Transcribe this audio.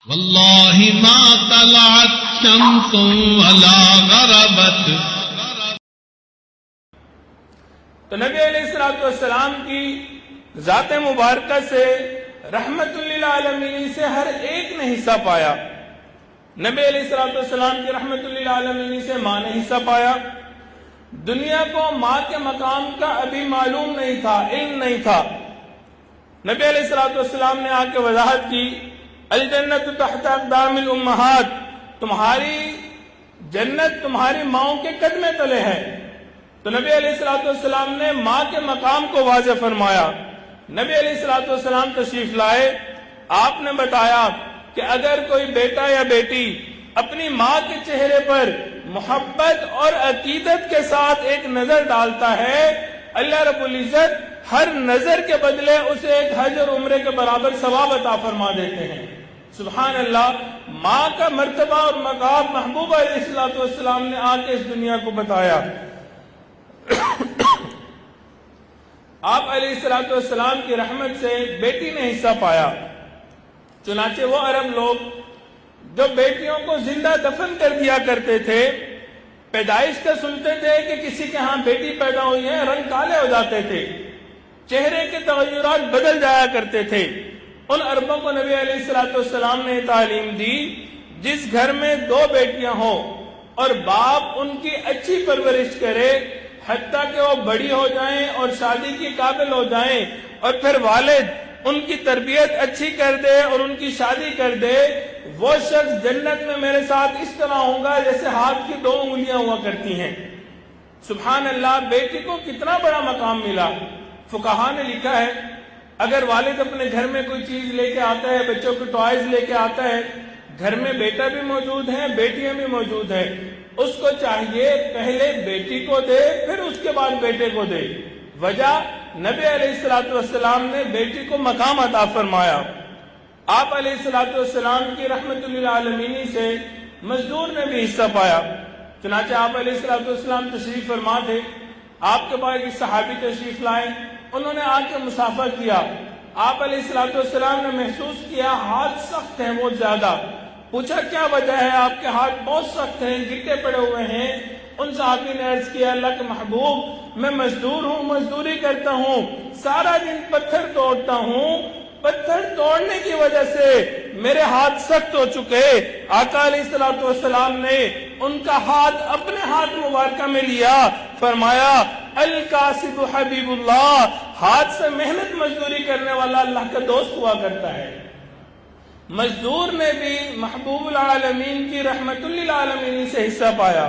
واللہ ما طلعت شمس ولا غربت. تو نبی علیہ السلام کی ذات مبارکہ سے رحمت للعالمین سے ہر ایک نے حصہ پایا. نبی علیہ السلام کی رحمت للعالمین سے ماں نے حصہ پایا. دنیا کو ماں کے مقام کا ابھی معلوم نہیں تھا، علم نہیں تھا. نبی علیہ السلام نے آ کے وضاحت کی، الجنت تحت اقدام الامہات، تمہاری جنت تمہاری ماؤں کے قدمے تلے ہے. تو نبی علیہ السلام نے ماں کے مقام کو واضح فرمایا. نبی علیہ السلام تشریف لائے، آپ نے بتایا کہ اگر کوئی بیٹا یا بیٹی اپنی ماں کے چہرے پر محبت اور عقیدت کے ساتھ ایک نظر ڈالتا ہے، اللہ رب العزت ہر نظر کے بدلے اسے ایک حج اور عمرے کے برابر ثواب عطا فرما دیتے ہیں. سبحان اللہ. ماں کا مرتبہ اور مقام محبوب علیہ السلام نے آ کے اس دنیا کو بتایا. آپ علیہ السلام کی رحمت سے بیٹی نے حصہ پایا. چنانچہ وہ عرب لوگ جو بیٹیوں کو زندہ دفن کر دیا کرتے تھے، پیدائش کا سنتے تھے کہ کسی کے ہاں بیٹی پیدا ہوئی ہے، رنگ کالے ہو جاتے تھے، چہرے کے تغیرات بدل جایا کرتے تھے. ان عربوں کو نبی علیہ السلام نے تعلیم دی، جس گھر میں 2 بیٹیاں ہوں اور باپ ان کی اچھی پرورش کرے حتیٰ کہ وہ بڑی ہو جائیں اور شادی کی قابل ہو جائیں، اور پھر والد ان کی تربیت اچھی کر دے اور ان کی شادی کر دے، وہ شخص جنت میں میرے ساتھ اس طرح ہوگا جیسے ہاتھ کی 2 انگلیاں ہوا کرتی ہیں. سبحان اللہ. بیٹی کو کتنا بڑا مقام ملا. فقہا نے لکھا ہے، اگر والد اپنے گھر میں کوئی چیز لے کے آتا ہے، بچوں کے ٹوائز لے کے آتا ہے، گھر میں بیٹا بھی موجود ہے، بیٹیاں بھی موجود ہیں، اس کو چاہیے پہلے بیٹی کو دے پھر اس کے بعد بیٹے کو دے. وجہ، نبی علیہ السلام نے بیٹی کو مقام عطا فرمایا. آپ علیہ السلام کی رحمت للعالمین سے مزدور نے بھی حصہ پایا. چنانچہ آپ علیہ السلام تشریف فرما تھے، آپ کے پاس ایک صحابی تشریف لائے، انہوں نے آ کے مسافہ کیا. آپ علیہ السلام نے محسوس کیا ہاتھ سخت ہیں بہت زیادہ. پوچھا کیا وجہ ہے، آپ کے ہاتھ بہت سخت ہیں، گٹے پڑے ہوئے ہیں. ان صحابی نے عرض کیا، اللہ کے محبوب میں مزدور ہوں، مزدوری کرتا ہوں، سارا دن پتھر توڑتا ہوں، پتھر توڑنے کی وجہ سے میرے ہاتھ سخت ہو چکے. آقا علیہ السلام نے ان کا ہاتھ اپنے ہاتھ مبارکہ میں لیا، فرمایا الکاسب حبیب اللہ، ہاتھ سے محنت مزدوری کرنے والا اللہ کا دوست ہوا کرتا ہے. مزدور نے بھی محبوب العالمین کی رحمت للعالمین سے حصہ پایا.